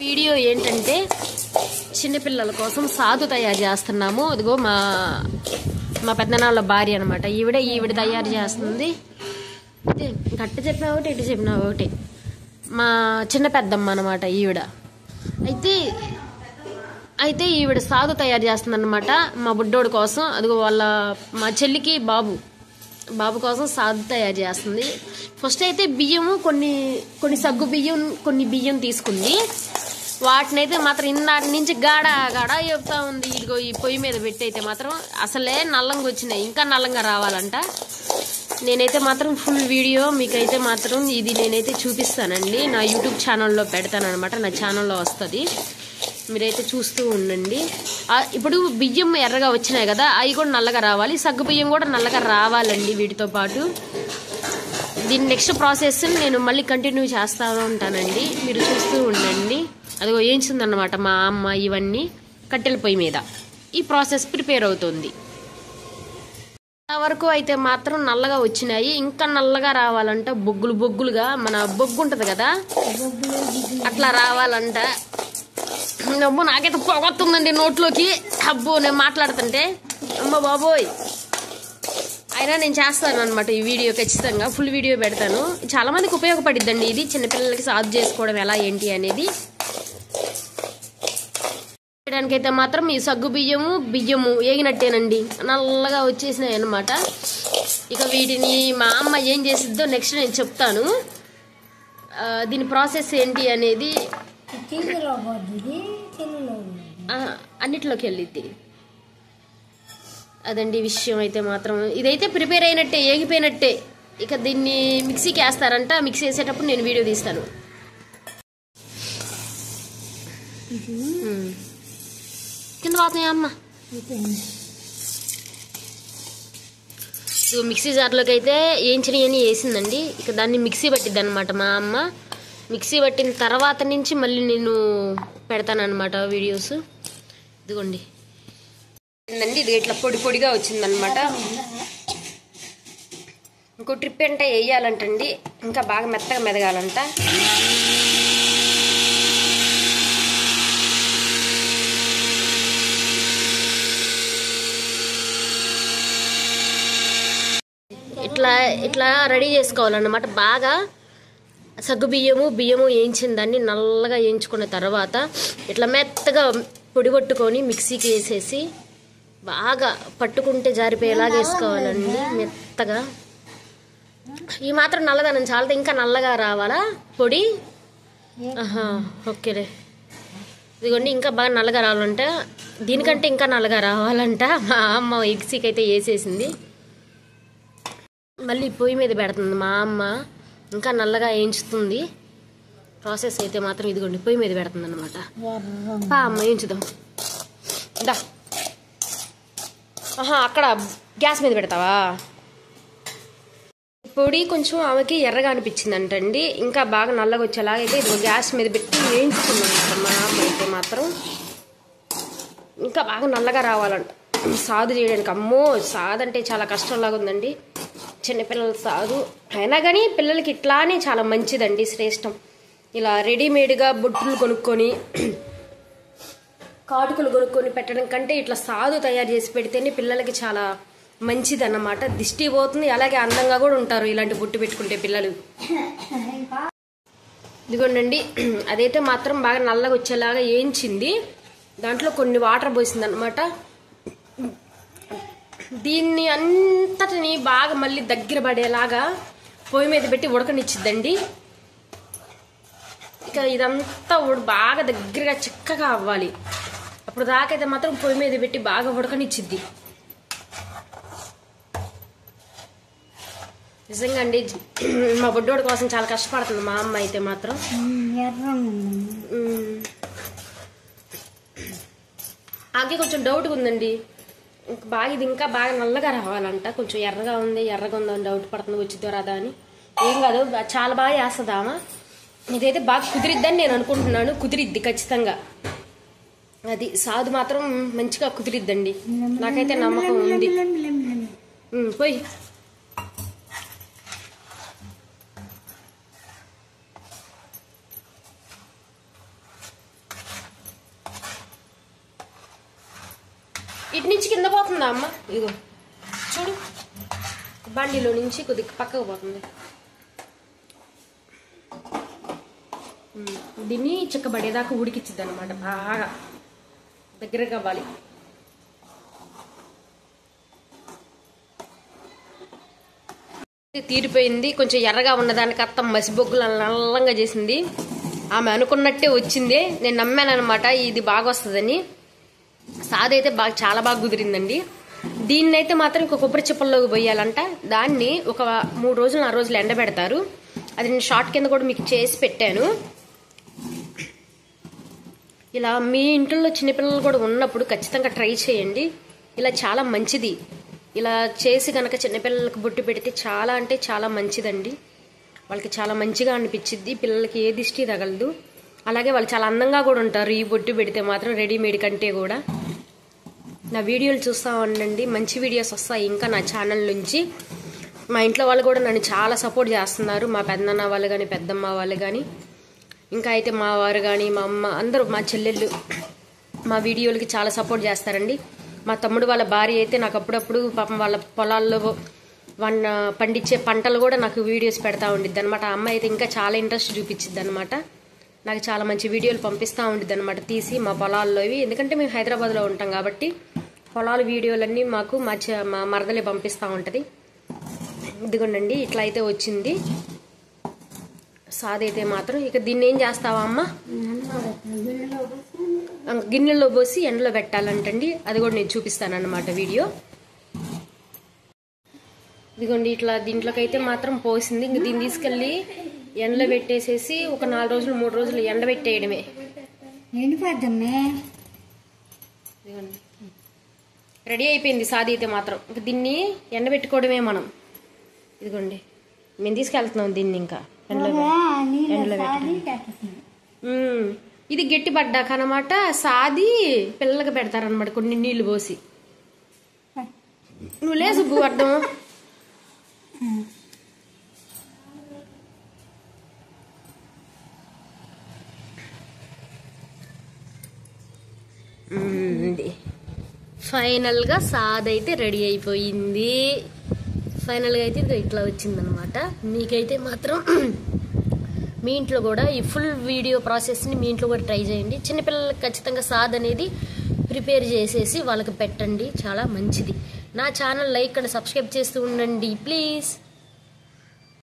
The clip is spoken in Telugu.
వీడియో ఏంటంటే చిన్నపిల్లల కోసం సాదు తయారు చేస్తున్నాము. అదిగో మా పెద్దనాళ్ళ భార్య అనమాట. ఈవిడ తయారు చేస్తుంది. గట్ట చెప్పినా ఒకటి, ఇటు చెప్పినా ఒకటి. మా చిన్న పెద్దమ్మ అనమాట ఈవిడ. అయితే ఈవిడ సాదు తయారు చేస్తుంది అనమాట మా బుడ్డోడు కోసం. అదిగో మా చెల్లికి బాబు కోసం సాదు తయారు చేస్తుంది. ఫస్ట్ అయితే బియ్యము కొన్ని సగ్గు బియ్యం, కొన్ని బియ్యం తీసుకుంది. వాటినైతే మాత్రం ఇన్నాటి నుంచి గాడా చెప్తా ఉంది. ఇదిగో ఈ పొయ్యి మీద పెట్టి అయితే మాత్రం అసలే నల్లంగా వచ్చినాయి, ఇంకా నల్లంగా రావాలంట. నేనైతే మాత్రం ఫుల్ వీడియో మీకైతే మాత్రం ఇది నేనైతే చూపిస్తానండి. నా యూట్యూబ్ ఛానల్లో పెడతానమాట. నా ఛానల్లో వస్తుంది, మీరైతే చూస్తూ ఉండండి. ఇప్పుడు బియ్యం ఎర్రగా వచ్చినాయి కదా, అవి కూడా నల్లగా రావాలి. సగ్గు బియ్యం కూడా నల్లగా రావాలండి. వీటితో పాటు దీని నెక్స్ట్ ప్రాసెస్ నేను మళ్ళీ కంటిన్యూ చేస్తూ ఉంటానండి, మీరు చూస్తూ ఉండండి. అదిగో ఏంచిందన్నమాట మా అమ్మ ఇవన్నీ కట్టెల పొయ్యి మీద. ఈ ప్రాసెస్ ప్రిపేర్ అవుతుంది. వరకు అయితే మాత్రం నల్లగా వచ్చినాయి, ఇంకా నల్లగా రావాలంట. బొగ్గులుగా మన బొగ్గు ఉంటుంది కదా, అట్లా రావాలంట. అమ్మో నాకైతే పొగొత్తుందండి నోట్లోకి. అబ్బో నేను మాట్లాడుతుంటే అమ్మ బాబోయ్. అయినా నేను చేస్తాను అనమాట ఈ వీడియో, ఖచ్చితంగా ఫుల్ వీడియో పెడతాను. చాలా మందికి ఉపయోగపడిద్దండి ఇది, చిన్నపిల్లలకి సాగు చేసుకోవడం ఎలా ఏంటి అనేది. చేయడానికైతే మాత్రం ఈ సగ్గు బియ్యము ఏగినట్టేనండి, నల్లగా వచ్చేసినాయి అనమాట. ఇక వీటిని మా అమ్మ ఏం చేసిద్దో నెక్స్ట్ నేను చెప్తాను. దీని ప్రాసెస్ ఏంటి అనేది అన్నిట్లోకి వెళ్ళిద్ది. అదండి విషయం. అయితే మాత్రం ఇదైతే ప్రిపేర్ అయినట్టే, ఏగిపోయినట్టే. ఇక దీన్ని మిక్సీకి వేస్తారంట. మిక్సీ వేసేటప్పుడు నేను వీడియో తీస్తాను. కింద పోతున్నాయి అమ్మ. మిక్సీ జార్లోకి అయితే ఏంచినవన్నీ వేసిందండి. ఇక దాన్ని మిక్సీ పట్టిద్ది అనమాట మా అమ్మ. మిక్సీ పట్టిన తర్వాత నుంచి మళ్ళీ నేను పెడతాను అనమాట వీడియోస్. ఇదిగోండి ఇది ఇట్లా పొడిగా వచ్చిందనమాట. ఇంకో ట్రిప్ అంటే వేయాలంటండి, ఇంకా బాగా మెత్తగా మెదగాలంట. ఇట్లా రెడీ చేసుకోవాలన్నమాట. బాగా సగ్గు బియ్యము వేయించిన దాన్ని నల్లగా వేయించుకున్న తర్వాత ఇట్లా మెత్తగా పొడి పట్టుకొని మిక్సీకి వేసేసి బాగా పట్టుకుంటే జారిపోయేలాగా వేసుకోవాలండి మెత్తగా. ఈ మాత్రం నల్లదనం చాలా, ఇంకా నల్లగా రావాలా పొడి. ఓకేలే. ఇదిగోండి ఇంకా బాగా నల్లగా రావాలంట, దీనికంటే ఇంకా నల్లగా రావాలంట. మా అమ్మ మిక్సీకి అయితే వేసేసింది. మళ్ళీ పొయ్యి మీద పెడుతుంది మా అమ్మ, ఇంకా నల్లగా వేయించుతుంది. ప్రాసెస్ అయితే మాత్రం ఇదిగోండి పొయ్యి మీద పెడుతుంది అనమాట. అమ్మ వేయించుదాం దా. అక్కడ గ్యాస్ మీద పెడతావా? పొడి కొంచెం ఆమెకి ఎర్రగా అనిపించిందంటండి, ఇంకా బాగా నల్లగా వచ్చేలాగా అయితే ఇదిగో గ్యాస్ మీద పెట్టి వేయించుకున్నాం మా అమ్మ. అయితే మాత్రం ఇంకా బాగా నల్లగా రావాలంట సాదు చేయడానికి. అమ్మో సాదు అంటే చాలా కష్టంలాగా ఉందండి, చిన్నపిల్లల సాదు. అయినా కానీ పిల్లలకి ఇట్లానే చాలా మంచిదండి, శ్రేష్టం. ఇలా రెడీమేడ్గా బొట్టులు కొనుక్కొని కాటుకలు కొనుక్కొని పెట్టడం కంటే ఇట్లా సాదు తయారు చేసి పెడితేనే పిల్లలకి చాలా మంచిది అన్నమాట. దిష్టి పోతుంది, అలాగే అందంగా కూడా ఉంటారు ఇలాంటి బొట్టు పెట్టుకుంటే పిల్లలు. ఇదిగోండి అదైతే మాత్రం బాగా నల్లగా వచ్చేలాగా వేయించింది. దాంట్లో కొన్ని వాటర్ పోసింది అనమాట. దీన్ని అంతటిని బాగా మళ్ళీ దగ్గర పడేలాగా పొయ్యి మీద పెట్టి ఉడకనిచ్చిద్దండి. ఇక ఇదంతా బాగా దగ్గరగా చిక్కగా అవ్వాలి. అప్పుడు దాకైతే మాత్రం పొయ్యి మీద పెట్టి బాగా ఉడకనిచ్చిద్ది. నిజంగా అండి మా బొడ్డోడి కోసం చాలా కష్టపడుతుంది మా అమ్మ. అయితే మాత్రం ఆగే కొంచెం డౌట్గా ఉందండి, ఇది ఇంకా బాగా నల్లగా రావాలంట. కొంచెం ఎర్రగా ఉందని డౌట్ పడుతుంది, వచ్చిద్దో రాదా అని. ఏం కాదు, చాలా బాగా వేస్తుందామా. ఇదైతే బాగా కుదిరిద్దని నేను అనుకుంటున్నాను. కుదిరిద్ది ఖచ్చితంగా. అది సాదు మాత్రం మంచిగా కుదిరిద్దండి, నాకైతే నమ్మకం ఉంది. పోయి ఇటు నుంచి కింద పోతుందా అమ్మ? ఇదిగో చూడు, బండిలో నుంచి కొద్దిగా పక్కకు పోతుంది. దీన్ని చిక్కబడేదాకా ఉడికిచ్చిద్ది అనమాట. బాగా దగ్గరగా అవ్వాలి. తీరిపోయింది. కొంచెం ఎర్రగా ఉన్నదానికి అత్తం మసిబొగ్గులు నల్లంగా చేసింది. ఆమె అనుకున్నట్టే వచ్చింది. నేను నమ్మాను అనమాట ఇది బాగా వస్తుందని. సాదైతే చాలా బాగా కుదిరిందండి. దీన్నైతే మాత్రం ఇంక కొబ్బరి చిప్పల్లోకి పోయాలంట. దాన్ని ఒక 3 రోజులు 4 రోజులు ఎండబెడతారు. అది నేను షార్ట్ కింద కూడా మీకు చేసి పెట్టాను. ఇలా మీ ఇంట్లో చిన్నపిల్లలు కూడా ఉన్నప్పుడు ఖచ్చితంగా ట్రై చేయండి. ఇలా చాలా మంచిది. ఇలా చేసి కనుక చిన్నపిల్లలకు బొట్టు పెడితే చాలా అంటే చాలా మంచిదండి. వాళ్ళకి చాలా మంచిగా అనిపించిద్ది. పిల్లలకి ఏ దిష్టి తగలదు. అలాగే వాళ్ళు చాలా అందంగా కూడా ఉంటారు ఈ బొట్టు పెడితే మాత్రం, రెడీమేడ్ కంటే కూడా. నా వీడియోలు చూస్తూ ఉండండి, మంచి వీడియోస్ వస్తాయి ఇంకా నా ఛానల్ నుంచి. మా ఇంట్లో వాళ్ళు కూడా నన్ను చాలా సపోర్ట్ చేస్తున్నారు. మా పెద్దనాన్న వాళ్ళు కానీ, పెద్దమ్మ వాళ్ళు కానీ, ఇంకా అయితే మా వారు కానీ, మా అమ్మ, అందరూ, మా చెల్లెళ్ళు మా వీడియోలకి చాలా సపోర్ట్ చేస్తారండి. మా తమ్ముడు వాళ్ళ భార్య అయితే నాకు అప్పుడప్పుడు పాపం వాళ్ళ పొలాల్లో పండించే పంటలు కూడా నాకు వీడియోస్ పెడతా ఉండిద్ది అనమాట. ఆ అమ్మాయి అయితే ఇంకా చాలా ఇంట్రెస్ట్ చూపించిద్ది అనమాట. నాకు చాలా మంచి వీడియోలు పంపిస్తూ ఉండిద్ది అనమాట తీసి మా పొలాల్లో. ఎందుకంటే మేము హైదరాబాద్లో ఉంటాం కాబట్టి పొలాల వీడియోలన్నీ మాకు మా మరదలే పంపిస్తూ ఉంటుంది. ఇదిగోండి ఇట్లా అయితే వచ్చింది సాదైతే మాత్రం. ఇక దీన్ని ఏం చేస్తావా అమ్మ? గిన్నెలో పోసి ఎండలో పెట్టాలంటండి. అది కూడా నేను చూపిస్తాను అన్నమాట వీడియో. ఇదిగోండి ఇట్లా దీంట్లోకైతే మాత్రం పోసింది. ఇంక దీన్ని తీసుకెళ్ళి ఎండలో పెట్టేసేసి ఒక 4 రోజులు 3 రోజులు ఎండబెట్టేయడమే. రెడీ అయిపోయింది సాది అయితే మాత్రం. ఇంక దీన్ని ఎండబెట్టుకోవడమే మనం. ఇదిగోండి మేము తీసుకెళ్తున్నాం దీన్ని ఇంకా ఎండలో ఇది గట్టి పడ్డాక అనమాట సాది పిల్లలకి పెడతారనమాట కొన్ని నీళ్లు పోసి. నువ్వు లే సుబ్బు అర్థం. ఫైనల్గా సాదైతే రెడీ అయిపోయింది. ఫైనల్గా అయితే ఇట్లా వచ్చిందనమాట. మీకైతే మాత్రం మీ ఇంట్లో కూడా ఈ ఫుల్ వీడియో ప్రాసెస్ని మీ ఇంట్లో కూడా ట్రై చేయండి. చిన్నపిల్లలకి ఖచ్చితంగా సాద్ అనేది ప్రిపేర్ చేసేసి వాళ్ళకి పెట్టండి, చాలా మంచిది. నా ఛానల్ లైక్ అండ్ సబ్స్క్రైబ్ చేస్తూ ఉండండి ప్లీజ్.